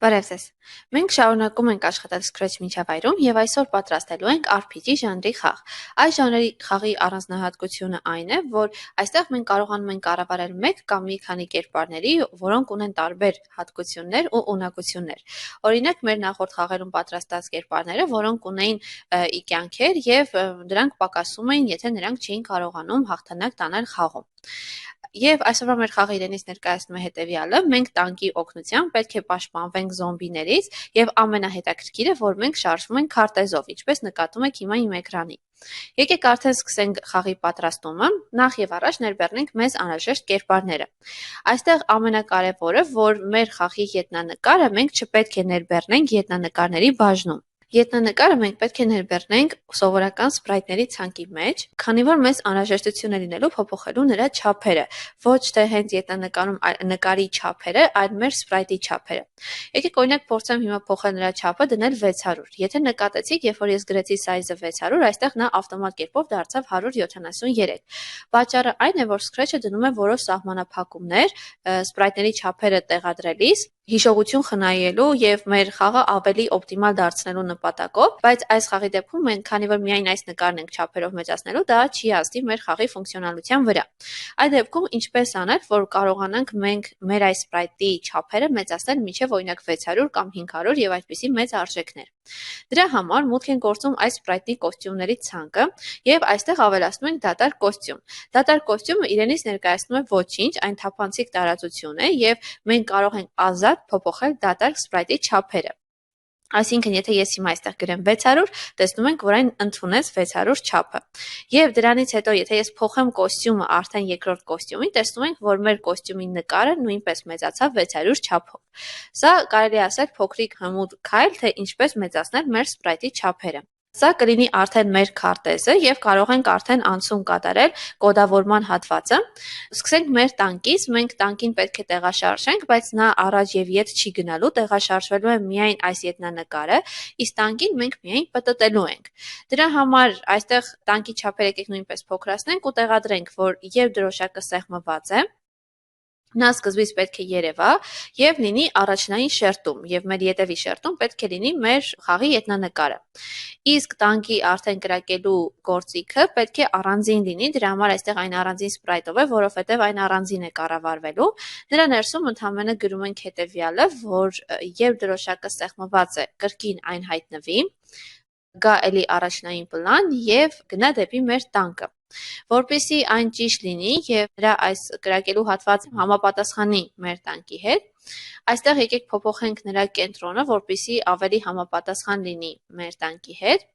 Բարև ձեզ։ Մենք շարունակում ենք աշխատել Scratch միջավայրում եւ այսօր պատրաստելու ենք RPG ժանրի խաղ։ Այս ժանրի խաղի առանձնահատկությունը այն է, որ այստեղ մենք կարողանում ենք կառավարել մեկ կամ մի քանի կերպարների, որոնք ունեն տարբեր հատկություններ ու ունակություններ։ Օրինակ, մեր նախորդ խաղերում պատրաստած կերպարները, որոնք ունեին կյանքեր եւ դրանք պակասում էին, եթե նրանք չէին կարողանում հաղթանակ տանել խաղում։ Եվ այսօրվա մեր խաղը իրենից ներկայացնում է հետևյալը. մենք տանկի օգնությամբ պետք է պաշտպանվենք զոմբիներից եւ ամենահետաքրքիրը, որ մենք շարժվում ենք քարտեզով, ինչպես նկատում եք հիմա իմ էկրանին։ Եկեք արդեն սկսենք խաղի պատրաստումը, նախ եւ առաջ ներբեռնենք մեզ անհրաժեշտ կերպարները։ Այստեղ ամենակարևորը, որ մեր խաղի ետնանկարը մենք չպետք է ներբեռնենք ետնանկարների բաժնում։ Ետնանկարը մենք պետք է ներբեռնենք սովորական սպրայթների ցանկի մեջ, քանի որ մեզ անհրաժեշտություն է լինելու փոփոխելու նրա չափերը, ոչ թե հենց ետնանկարում նկարի չափերը, այլ մեր սպրայթի չափերը։ Եկեք օրինակ փորձեմ հիմա փոխել նրա չափը դնել 600։ Եթե նկատեցիք, երբ որ ես գրեցի size-ը 600, այստեղ նա ավտոմատ կերպով դարձավ 173։ Պատճառը այն է, որ Scratch-ը դնում է որոշ սահմանափակումներ սպրայթների չափերը տեղադրելիս, հիշողություն խնայելու եւ մեր խաղը ավելի օպտիմալ դարձնելու նպատակով, բայց այս խաղի դեպքում մենք, քանի որ միայն այս նկարն ենք չափերով մեծացնելու, դա չի ազդի մեր խաղի ֆունկցիոնալության վրա։ Այդ դեպքում ինչպես անել, որ կարողանանք մենք մեր այս սպրայթի չափերը մեծացնել մինչև օրինակ 600 կամ 500 եւ այդպիսի մեծ արժեքներ։ Դրա համար մուտք են գործում այս սպրայթի կոստյումների ցանկը եւ այստեղ ավելացնում ենք դատարկ կոստյում։ Դատարկ կոստյումը իրենից ներկայացնում է ոչինչ, այն թափանցիկ տարածություն է եւ մենք կարող ենք ազատ փոփոխել դատարկ սպրայթի չափերը։ Այսինքն, եթե ես հիմա այստեղ գրեմ 600, տեսնում ենք, որ այն ընդունեց 600 չափը։ Եվ դրանից հետո, եթե ես փոխեմ կոստյումը արդեն երկրորդ կոստյումին, տեսնում ենք, որ մեր կոստյումի նկարը նույնպես մեծացավ 600 չափով։ Սա կարելի է ասել փոքրիկ հմուտ քայլ, թե ինչպես մեծացնել մեր սպրայթի չափերը։ Սա կլինի արդեն մեր քարտեզը եւ կարող ենք արդեն անցում կատարել կոդավորման հատվածը։ Սկսենք մեր տանկից, մենք տանկին պետք է տեղաշարժենք, բայց նա առաջ եւ ետ չի գնալու, տեղաշարժվելու է միայն այս ետնանկարը, իսկ տանկին մենք միայն պտտելու ենք։ Դրա համար այստեղ տանկի չափերը եկեք նույնպես փոքրացնենք ու տեղադրենք, որ երբ դրոշակը սեղմված է, նա սկզբից պետք է երևա եւ լինի առաջնային շերտում եւ մեր ետևի շերտում պետք է լինի մեր խաղի ետնանկարը։ Իսկ տանկի արդեն կրակելու գործիքը պետք է առանձին լինի, դրա համար այստեղ այն առանձին սպրայթով է, որովհետեւ այն առանձին է կառավարվելու։ Նրա ներսում ընդհանրապես գրում ենք հետեւյալը, որ երբ դրոշակը սեղմված է, կրկին այն հայտնվի, գա էլի առաջնային պլան եւ գնա դեպի մեր տանկը։ Որպեսզի այն ճիշտ լինի եւ նրա այս կրակելու հատվածը համապատասխանի մեր տանկի հետ, այստեղ եկեք փոփոխենք նրա կենտրոնը, որպեսզի ավելի համապատասխան լինի մեր տանկի հետ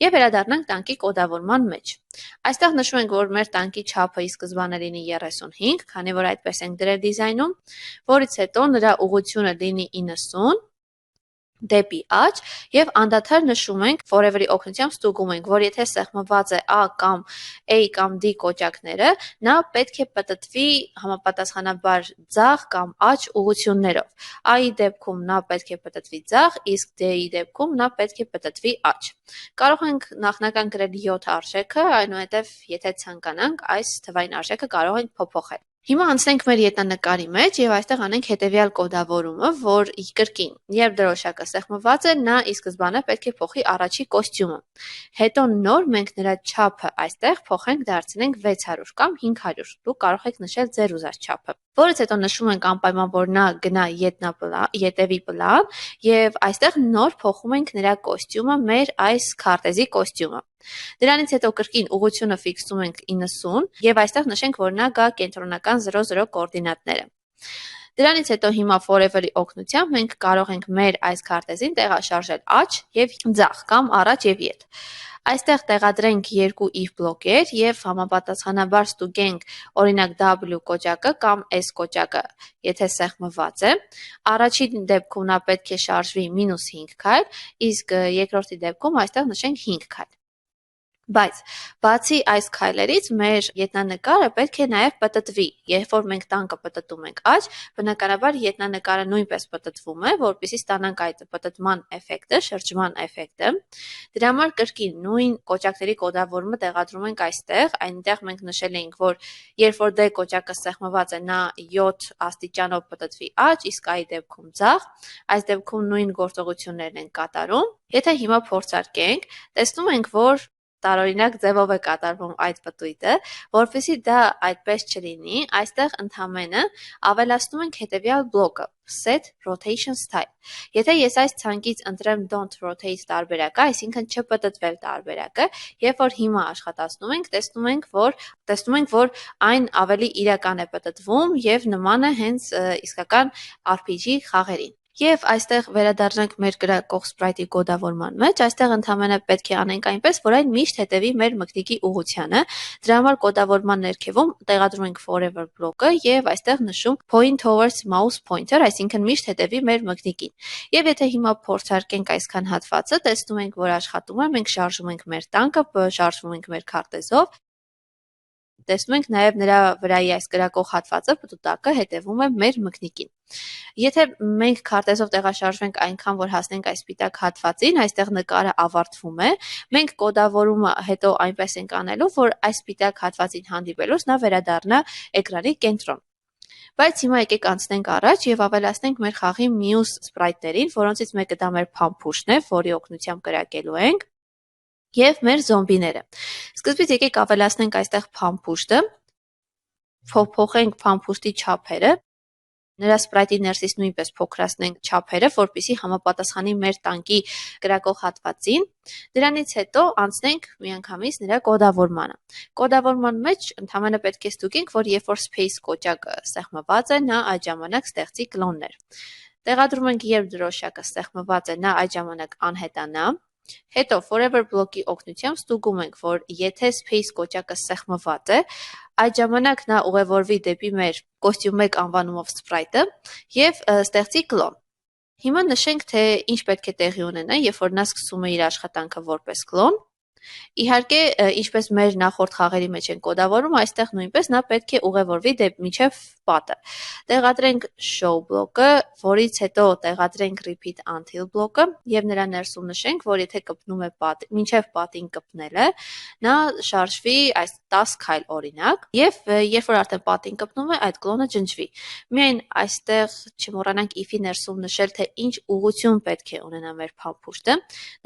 եւ վերադառնանք տանկի կոդավորման մեջ։ Այստեղ նշում ենք, որ մեր տանկի չափը ի սկզբանե լինի 35, քանի որ այդպես ենք դրել դիզայնում, որից հետո նրա ուղղությունը լինի 90 դեպի աջ եւ անդադար նշում ենք forever-ի օգնությամբ ստուգում ենք, որ եթե սեղմված է A կամ A կամ D կոճակները, նա պետք է պտտվի համապատասխանաբար ձախ կամ աջ ուղղություններով։ A-ի դեպքում նա պետք է պտտվի ձախ, իսկ D-ի դեպքում նա պետք է պտտվի աջ։ Կարող ենք նախնական գրել 7 արժեքը, այնուհետև եթե ցանկանանք, այս թվային արժեքը կարող ենք փոփոխել։ Հիմա անցնենք մեր ետնանկարի մեջ եւ այստեղ անենք հետեւյալ կոդավորումը, որ կրկին, երբ դրոշակը սեղմված է, նա ի սկզբանե պետք է փոխի առաջի կոստյումը։ Հետո նոր մենք նրա չափը այստեղ փոխենք դարձնենք 600 կամ 500։ Դուք կարող եք նշել ձեր ուզած չափը։ Որից հետո նշում ենք անպայման, որ նա գնա ետևի պլան եւ այստեղ նոր փոխում ենք նրա կոստյումը մեր այս քարտեզի կոստյումը։ Դրանից հետո կրկին ուղղությունը ֆիքսում ենք 90 եւ այստեղ նշենք, որ նա գա կենտրոնական 00 կոորդինատները։ Դրանից հետո հիմա forever-ի օգնությամբ մենք կարող ենք մեր այս քարտեզին տեղաշարժել աջ եւ ձախ կամ առաջ եւ ետ։ Այստեղ տեղադրենք երկու if բլոկեր եւ համապատասխանաբար ստուգենք օրինակ W կոճակը կամ S կոճակը, եթե սեղմված է։ Առաջին դեպքում նա պետք է շարժվի -5 քայլ, իսկ երկրորդի դեպքում այստեղ նշենք 5 քայլ։ Բայց բացի այս քայլերից մեր ետնանկարը պետք է նաև պտտվի։ Երբ որ մենք տանկը պտտում ենք աջ, բնականաբար ետնանկարը նույնպես պտտվում է, որպեսզի ստանանք այդ պտտման էֆեկտը, շրջման էֆեկտը։ Դրա համար կրկին նույն կոճակների կոդավորումը տեղադրում ենք այստեղ, այնտեղ մենք նշել էինք, որ երբ որ դե կոճակը սեղմված է, նա 7 աստիճանով պտտվի աջ, իսկ այ դեպքում ձախ, այս դեպքում նույն գործողություններն են կատարում։ Եթե հիմա փորձարկենք, տեսնում ենք, որ տարօրինակ ձևով է կատարվում այդ պտույտը, որպեսզի դա այդպես չլինի, այստեղ ընդամենը ավելացնում ենք հետևյալ բլոկը՝ set rotation style։ Եթե ես այս ցանկից ընտրեմ don't rotate տարբերակը, այսինքն չպտտվել տարբերակը, երբ որ հիմա աշխատացնում ենք, տեսնում ենք, որ այն ավելի իրական է պտտվում եւ նման է հենց իսկական RPG խաղերին։ Եվ այստեղ վերադառնանք մեր կրակող սպրայթի կոդավորման մեջ, այստեղ ընդհանրապես պետք է անենք այնպես, որ այն միշտ հետևի մեր մկնիկի ուղղությանը։ Դրա համար կոդավորման ներքևում տեղադրում ենք forever բլոկը եւ այստեղ նշում point towards mouse pointer, այսինքն միշտ հետևի մեր մկնիկին։ Եվ եթե հիմա փորձարկենք այսքան հատվածը, տեսնում ենք, որ աշխատում է, մենք շարժում ենք մեր տանկը, շարժվում ենք մեր քարտեզով։ Տեսնում ենք նաև նրա վրայի այս կրակող հատվածը, պտուտակը հետևում է մեր մկնիկին։ Եթե մենք քարտեզով տեղաշարժվենք այնքան, որ հասնենք այս սպիտակ հատվածին, այստեղ նկարը ավարտվում է, մենք կոդավորումը հետո այնպես ենք անելու, որ այս սպիտակ հատվածին հանդիպելուց նա վերադառնա էկրանի կենտրոն։ Բայց հիմա եկեք անցնենք առաջ եւ ավելացնենք մեր խաղի մյուս սպրայթներին, որոնցից մեկը դա մեր փամփուշտն է, որի օգնությամբ կրակելու ենք, եւ մեր զոմբիները։ Սկզբից եկեք ավելացնենք այստեղ փամփուշտը, փոխենք փամփուշտի չափերը, նրա սպրայթի ներսից նույնպես փոքրացնենք չափերը, որպեսզի համապատասխանի մեր տանկի կրակող հատվածին։ Դրանից հետո անցնենք միանգամից նրա կոդավորմանը։ Կոդավորման մեջ ընդհանրապես պետք է ստուգենք, որ երբ որ space կոճակը սեղմված է, նա այդ ժամանակ ստեղծի կլոններ։ Տեղադրում ենք, երբ դրոշակը սեղմված է, նա այդ ժամանակ անհետանա։ Հետո forever բլոկի օգնությամբ ստուգում ենք, որ եթե space կոճակը սեղմված է, այդ ժամանակ նա ուղևորվի դեպի մեր costume 1 անվանումով սպրայթը եւ ստեղծի կլոն։ Հիմա նշենք, թե ինչ պետք է տեղի ունենա, երբ որ նա սկսում է իր աշխատանքը որպես կլոն։ Իհարկե, ինչպես մեր նախորդ խաղերի մեջ են կոդավորում, այստեղ նույնպես նա պետք է ուղևորվի մինչև պատը։ Տեղադրենք show բլոկը, որից հետո տեղադրենք repeat until բլոկը եւ նրա ներսում նշենք, որ եթե կպնում է մինչև պատին կպնելը, նա շարժվի այս 10 քայլ օրինակ եւ երբ որ արդեն պատին կպնում է, այդ կլոնը ջնջվի։ Միայն այստեղ չմոռանանք if-ի ներսում նշել, թե ինչ ուղղություն պետք է ունենա մեր փամփուշտը։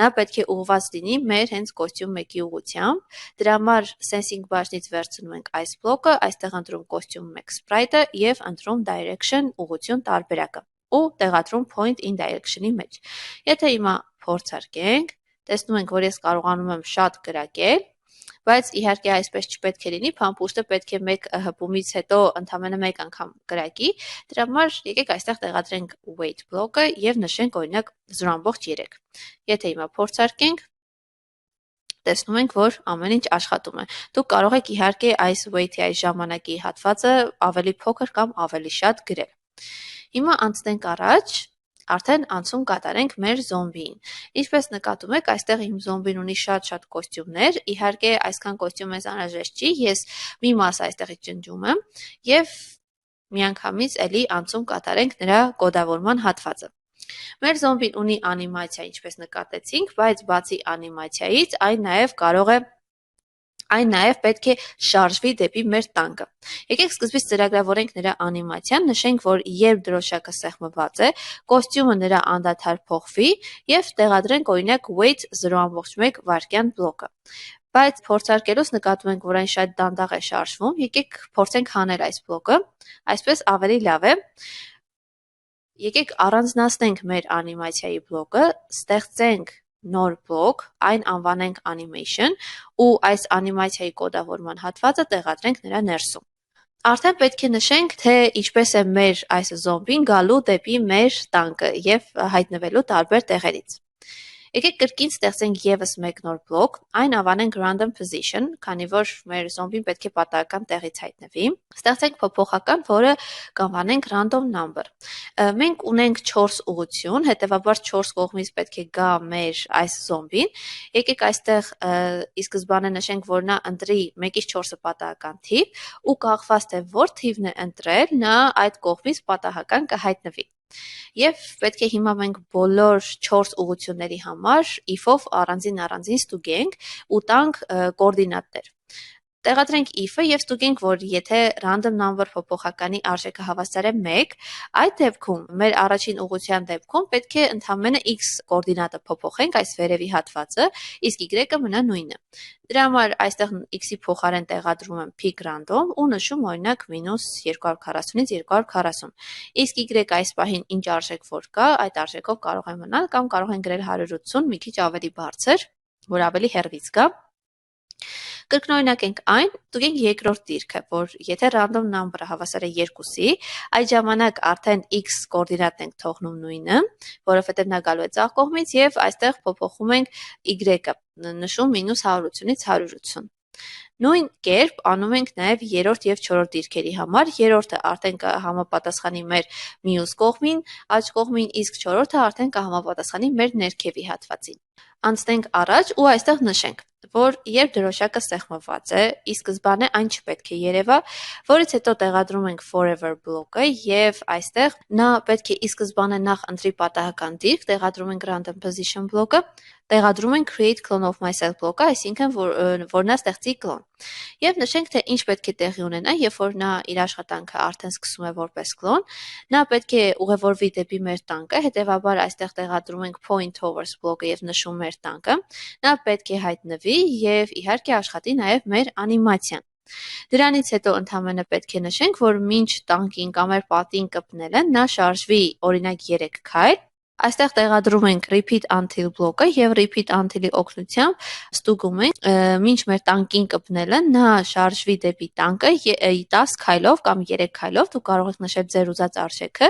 Նա պետք է ուղղված լինի մեր հենց costume 1-ի ուղղությամբ։ Դրա համար sensing բաժնից վերցնում ենք այս բլոկը, այստեղ ընտրում costume 1 sprite-ը եւ ընտրում direction ուղղություն տարբերակը ու տեղադրում point in direction-ի մեջ։ Եթե հիմա փորձարկենք, տեսնում ենք, որ ես կարողանում եմ շատ կրակել, բայց իհարկե այսպես չպետք է լինի, փամփուշտը պետք է մեկ հպումից հետո ընդամենը մեկ անգամ կրակի։ Դրա համար եկեք այստեղ տեղադրենք wait բլոկը եւ նշենք օրինակ 0.3։ Եթե հիմա փորձարկենք, տեսնում ենք, որ ամեն ինչ աշխատում է։ Դուք կարող եք իհարկե այս wait-ի այս ժամանակի հատվածը ավելի փոքր կամ ավելի շատ գրել։ Հիմա անցնենք առաջ, արդեն անցում կատարենք մեր զոմբիին։ Ինչպես նկատում եք, այստեղ իմ զոմբին ունի շատ կոստյումներ, իհարկե այսքան կոստյում ես անհրաժեշտ չի, ես մի մասը այստեղից ջնջում եմ եւ միանգամից էլի անցում կատարենք նրա կոդավորման հատվածը։ Մեր զոմբին ունի անիմացիա, ինչպես նկատեցինք, բայց բացի անիմացիայից այն նաև պետք է շարժվի դեպի մեր տանկը։ Եկեք սկզբից ծրագրավորենք նրա անիմացիան, նշենք, որ երբ դրոշակը սեղմված է, կոստյումը նրա անդադար փոխվի եւ տեղադրենք օրինակ wait 0.1 վայրկյան բլոկը։ Բայց փորձարկելուց նկատում ենք, որ այն շատ դանդաղ է շարժվում։ Եկեք փորձենք հանել այս բլոկը, այսպես ավելի լավ է։ Եկեք առանձնացնենք մեր անիմացիայի բլոկը, ստեղծենք նոր բլոկ, այն անվանենք animation ու այս անիմացիայի կոդավորման հատվածը տեղադրենք նրա ներսում։ Արդեն պետք է նշենք, թե ինչպես է մեր այս զոմբին գալու դեպի մեր տանկը եւ հայտնվելու տարբեր տեղերից։ Եկեք կրկին ստեղծենք եւս մեկ նոր բլոկ, այն անվանենք random position, քանի որ մեր զոմբին պետք է պատահական տեղից հայտնվի։ Ստեղծենք փոփոխական, որը կանվանենք random number։ Մենք ունենք 4 ուղղություն, հետեւաբար 4 կողմից պետք է գա մեր այս զոմբին։ Եկեք այստեղ ի սկզբանե նշենք, որ նա ընտրի 1-ից 4-ը պատահական թիվ ու կախված թե որ թիվն է ընտրել, նա այդ կողմից պատահական կհայտնվի։ Եվ պետք է հիմա մենք բոլոր 4 ուղղությունների համար if-ով առանձին ստուգենք ու տանք կոորդինատներ։ Տեղադրենք if-ը եւ ստուգենք, որ եթե random number փոփոխականի արժեքը հավասար է 1, այդ դեպքում մեր առաջին ուղղության դեպքում պետք է ընդամենը x կոորդինատը փոփոխենք, այս վերևի հատվածը, իսկ y-ը մնա նույնը։ Դրա համար այստեղ x-ի փոխարեն տեղադրում եմ pick random ու նշում օրինակ -240-ից 240։ Իսկ y այս պահին ինչ արժեք որ կա, այդ արժեքով կարող է մնալ կամ կարող են գրել 180, մի քիչ ավելի բարձր, որ ավելի հեռվից գա։ Կրկնօրինակենք այն, ստուգենք երկրորդ դիրքը, որ եթե random number-ը հավասար է 2-ի, այդ ժամանակ արդեն x կոորդինատն ենք թողնում նույնը, որովհետև նա գալու է ցախ կողմից եւ այստեղ փոփոխում ենք y-ը, նշում -180-ից 180։ Նույն կերպ անում ենք նաև երրորդ եւ չորրորդ դիրքերի համար, երրորդը արդեն կհամապատասխանի մեր մյուս կողմին, աջ կողմին, իսկ չորրորդը արդեն կհամապատասխանի մեր ներքևի հատվածին։ Անցնենք առաջ ու այստեղ նշենք, որ երբ դրոշակը սեղմված է, ի սկզբանե այն չպետք է երևա, որից հետո տեղադրում ենք forever բլոկը եւ այստեղ նա պետք է ի սկզբանե նախ ընտրի պատահական դիրք, տեղադրում ենք random position բլոկը, տեղադրում ենք create clone of myself բլոկը, այսինքն որ նա ստեղծի կլոն։ Եվ նշենք, թե ինչ պետք է տեղի ունենա, երբ որ նա իր աշխատանքը արդեն սկսում է որպես կլոն, նա պետք է ուղևորվի դեպի մեր տանկը, հետևաբար այստեղ տեղադրում ենք point towards բլոկը եւ նշում մեր տանկը, նա պետք է հայտնվի եւ իհարկե աշխատի նաեւ մեր անիմացիան։ Դրանից հետո ընդհանրապես պետք է նշենք, որ մինչ տանկին կամ մեր պատին կպնելը նա շարժվի օրինակ 3 քայլ։ Այստեղ տեղադրում ենք repeat until բլոկը եւ repeat until-ի օգնությամբ ստուգում ենք մինչ մեր տանկին կպնելը նա շարժվի դեպի տանկը 10 քայլով կամ 3 քայլով, դուք կարող եք նշել ձեր ուզած արժեքը։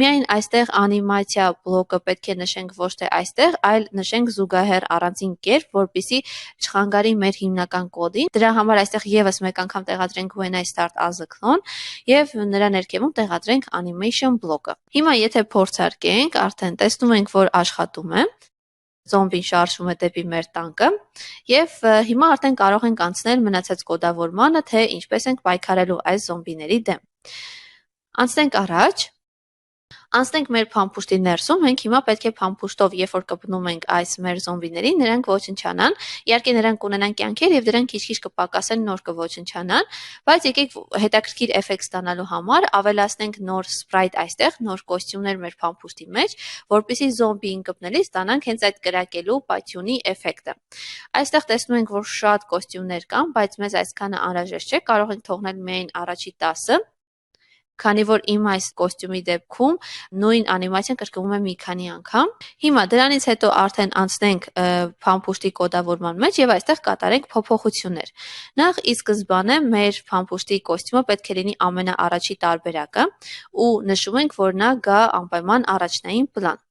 Միայն այստեղ անիմացիա բլոկը պետք է նշենք ոչ թե այստեղ, այլ նշենք զուգահեռ առանձին կերպ, որպեսզի չխանգարի մեր հիմնական կոդին։ Դրա համար այստեղ եւս մեկ անգամ տեղադրենք when I start as a clone եւ նրա ներքևում տեղադրենք animation բլոկը։ Հիմա եթե փորձարկենք, արդեն տեսնում ենք, որ աշխատում է, զոմբին շարժվում է դեպի մեր տանկը եւ հիմա արդեն կարող ենք անցնել մնացած կոդավորմանը, թե ինչպես ենք պայքարելու այս զոմբիների դեմ։ Անցնենք առաջ։ Անցնենք մեր փամփուշտի ներսում, մենք հիմա պետք է փամփուշտով, երբ որ կպնում ենք այս մեր զոմբիներին, նրանք ոչնչանան, իհարկե նրանք կունենան կյանքեր եւ դրանք քիչ-քիչ կպակասեն, նոր կոչնչանան, բայց եկեք հետաքրքիր էֆեկտ ստանալու համար ավելացնենք նոր սպրայթ այստեղ, նոր կոստյումներ մեր փամփուշտի մեջ, որպեսզի զոմբիին կպնելիս ստանանք հենց այդ կրակելու պայթյունի էֆեկտը։ Այստեղ տեսնում ենք, որ շատ կոստյումներ կան, բայց մեզ այսքանը անհրաժեշտ չէ, կարող ենք թողնել միայն առաջի 10-ը, քանի որ իմ այս կոստյումի դեպքում նույն անիմացիան կրկնվում է մի քանի անգամ։ Հիմա դրանից հետո արդեն անցնենք փամփուշտի կոդավորման մեջ եւ այստեղ կատարենք փոփոխություններ։ Նախ ի սկզբանե մեր փամփուշտի կոստյումը պետք է լինի ամենաառաջի տարբերակը ու նշում ենք, որ նա գա անպայման առաջնային պլան։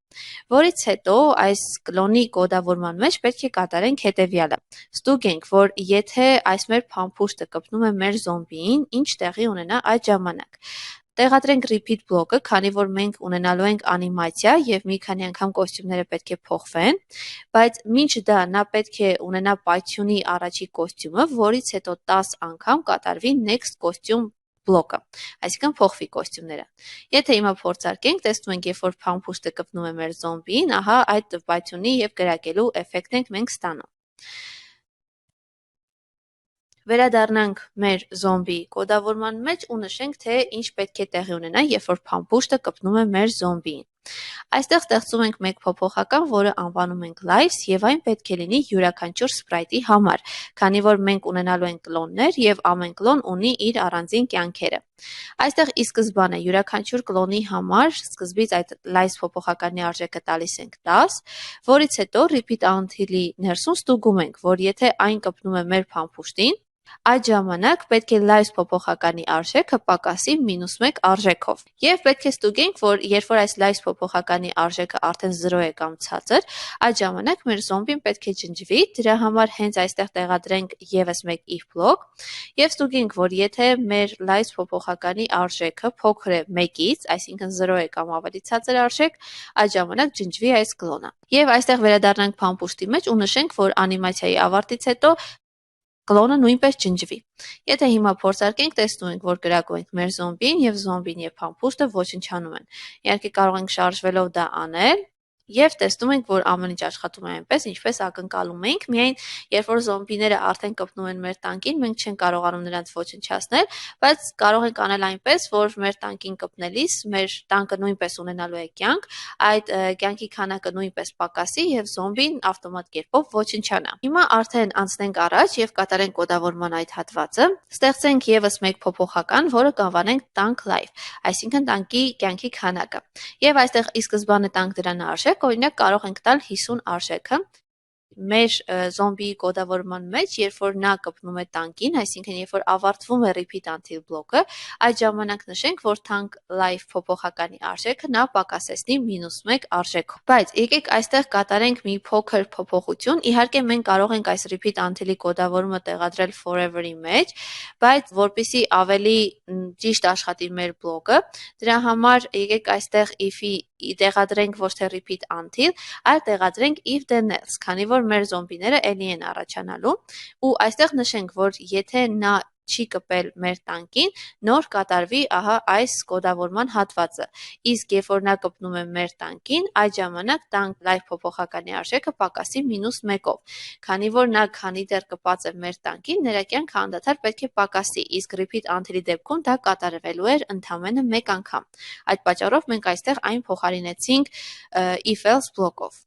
Որից հետո այս կլոնի կոդավորման մեջ պետք է կատարենք հետևյալը։ Ստուգենք, որ եթե այս մեր փամփուշտը կպնում է մեր զոմբիին, ինչ տեղի ունենա այդ ժամանակ։ Տեղադրենք repeat բլոկը, քանի որ մենք ունենալու ենք անիմացիա եւ մի քանի անգամ կոստյումները պետք է փոխվեն, բայց մինչ դա նա պետք է ունենա պայթյունի առաջի կոստյումը, որից հետո 10 անգամ կատարվի next costume բլոկը, այսինքն փոխվի կոստյումները։ Եթե հիմա փորձարկենք, տեսնում ենք, երբ որ փամփուշտը կպնում է մեր զոմբիին, ահա այդ պայթյունի եւ կրակելու էֆեկտն ենք մենք ստանում։ Վերադառնանք մեր զոմբի կոդավորման մեջ ու նշենք, թե ինչ պետք է տեղի ունենա, երբ որ փամփուշտը կպնում է մեր զոմբիին։ Այստեղ ստեղծում ենք մեկ փոփոխական, որը անվանում ենք lives եւ այն պետք է լինի յուրաքանչյուր սպրայթի համար, քանի որ մենք ունենալու ենք կլոններ եւ ամեն կլոն ունի իր առանձին կյանքերը։ Այստեղ ի սկզբանե յուրաքանչյուր կլոնի համար սկզբից այդ lives փոփոխականի արժեքը տալիս ենք 10, որից հետո repeat until-ի ներսում ստուգում ենք, որ եթե այն կպնում է մեր փամփուշտին, Այդ ժամանակ պետք է live փոփոխականի արժեքը պակասի -1 արժեքով։ Եվ պետք է ստուգենք, որ երբ որ այս live փոփոխականի արժեքը արդեն 0 է կամ ցածր, այդ ժամանակ մեր զոմբին պետք է ջնջվի, դրա համար հենց այստեղ տեղադրենք եւս մեկ if բլոկ եւ ստուգենք, որ եթե մեր live փոփոխականի արժեքը փոքր է 1-ից, այսինքն 0 է կամ ավելի ցածր արժեք, այդ ժամանակ ջնջվի այս կլոնը։ Եվ այստեղ վերադառնանք փամփուշտի մեջ ու նշենք, որ անիմացիայի ավարտից հետո կլոնը նույնպես ջնջվի։ Եթե հիմա փորձարկենք, տեսնում ենք, որ կրակում ենք մեր զոմբին եւ փամփուշտը ոչնչանում են։ Իհարկե կարող ենք շարժվելով դա անել եւ տեսնում ենք, որ ամեն ինչ աշխատում է այնպես, ինչպես ակնկալում էինք, միայն երբ որ զոմբիները արդեն կպնում են մեր տանկին, մենք չենք կարողանում նրանց ոչնչացնել, բայց կարող ենք անել այնպես, որ մեր տանկին կպնելիս մեր տանկը նույնպես ունենալու է կյանք, այդ կյանքի քանակը նույնպես պակասի եւ զոմբին ավտոմատ կերպով ոչնչանա։ Հիմա արդեն անցնենք առաջ եւ կատարենք կոդավորման այդ հատվածը։ Ստեղծենք եւս մեկ փոփոխական, որը կանվանենք տանկ live, այսինքն տանկի կյանքի քանակը։ Եվ այստեղ ի սկզբանե տանկ դրան արժեք, օրինակ կարող ենք տալ 50 արժեքը մեր զոմբիի կոդավորման մեջ, երբ որ նա կպնում է տանկին, այսինքն երբ որ ավարտվում է repeat until բլոկը, այդ ժամանակ նշենք, որ tank live փոփոխականի արժեքը նա պակասեցնի -1 արժեքով։ Բայց եկեք այստեղ կատարենք մի փոքր փոփոխություն։ Իհարկե մենք կարող ենք այս repeat until-ի կոդավորումը տեղադրել forever-ի մեջ, բայց որpիսի ավելի ճիշտ աշխատի մեր բլոկը, դրա համար եկեք այստեղ if-ի տեղադրենք ոչ թե repeat until, այլ տեղադրենք if then else, քանի որ մեր զոմբիները էլի են առաջանալու ու այստեղ նշենք, որ եթե նա չի կպել մեր տանկին, նոր կատարվի ահա այս կոդավորման հատվածը։ Իսկ երբ որ նա կպնում է մեր տանկին, այդ ժամանակ տանկ live փոփոխականի արժեքը պակասի -1-ով։ Քանի որ նա քանի դեռ կպած է մեր տանկին, նրա կյանքը անդադար պետք է պակասի, իսկ repeat until-ի դեպքում դա կատարվելու էր ընդամենը մեկ անգամ։ Այդ պատճառով մենք այստեղ այն փոխարինեցինք if else բլոկով։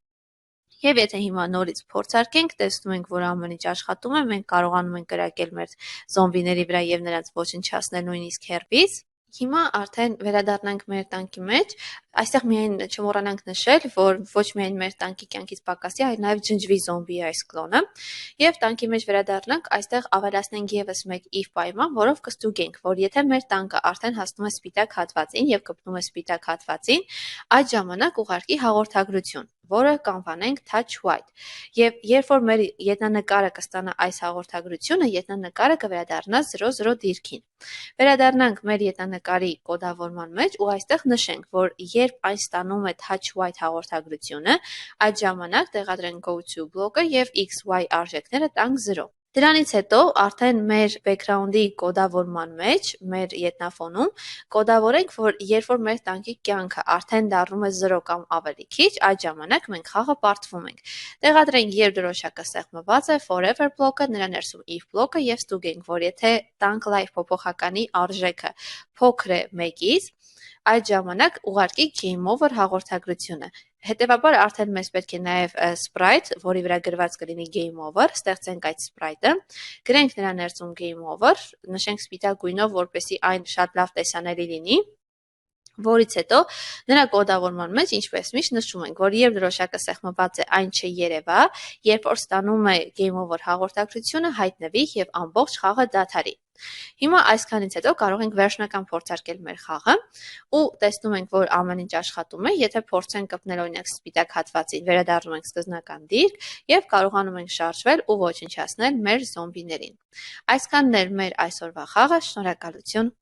Եվ եթե հիմա նորից փորձարկենք, տեսնում ենք, որ ամեն ինչ աշխատում է, մենք կարողանում ենք կրակել մեր զոմբիների վրա եւ նրանց ոչնչացնել նույնիսկ հեռվից։ Հիմա արդեն վերադառնանք մեր տանկի մեջ, այստեղ միայն չմոռանանք նշել, որ ոչ միայն մեր տանկի կյանքից պակասի, այլ նաև ջնջվի զոմբիի այս կլոնը, եւ տանկի մեջ վերադառնանք, այստեղ ավելացնենք եւս մեկ if պայման, որով կստուգենք, որ եթե մեր տանկը արդեն հասնում է սպիտակ հատվածին եւ կպնում է սպիտակ հատվածին, այդ ժամանակ ուղարկի հաղորդագրություն, որը կանվանենք touch white։ Եվ երբ որ մեր ետնանկարը կստանա այս հաղորդագրությունը, ետնանկարը կվերադառնա 00 դիրքին։ Վերադառնանք մեր ետնանկարի կոդավորման մեջ ու այստեղ նշենք, որ երբ այն ստանում է touch white հաղորդագրությունը, այդ ժամանակ տեղադրենք go to բլոկը եւ xy արժեքները տանք 0։ Դրանից հետո արդեն մեր background-ի կոդավորման մեջ, մեր ետնաֆոնում, կոդավորենք, որ երբ որ մեր տանկի կյանքը արդեն դառնում է 0 կամ ավելի քիչ, այդ ժամանակ մենք խաղը պարտվում ենք։ Տեղադրենք, երբ դրոշակը սեղմված է, forever բլոկը, նրա ներսում if բլոկը եւ ստուգենք, որ եթե tank live փոփոխականի արժեքը փոքր է 1-ից, այդ ժամանակ ուղարկի game over հաղորդագրությունը։ Հետևաբար արդեն մեզ պետք է նաև sprite, որի վրա գրված կլինի game over, ստեղծենք այդ sprite-ը, գրենք նրա ներսում game over, նշենք սպիտակ գույնով, որպեսզի այն շատ լավ տեսանելի լինի, որից հետո նրա կոդավորման մեջ ինչպես միշտ նշում ենք, որ երբ դրոշակը սեղմված է, այն չերևա, երբ որ ստանում է game over հաղորդագրությունը, հայտնվի եւ ամբողջ խաղը դադարի։ Հիմա այսքանից հետո կարող ենք վերջնական փորձարկել մեր խաղը ու տեսնում ենք, որ ամեն ինչ աշխատում է, եթե փորձենք կպնել օրինակ սպիտակ հատվածին, վերադառնում ենք սկզբնական դիրք եւ կարողանում ենք շարժվել ու ոչնչացնել մեր զոմբիներին։ Այսքանն էր մեր այսօրվա խաղը, շնորհակալություն։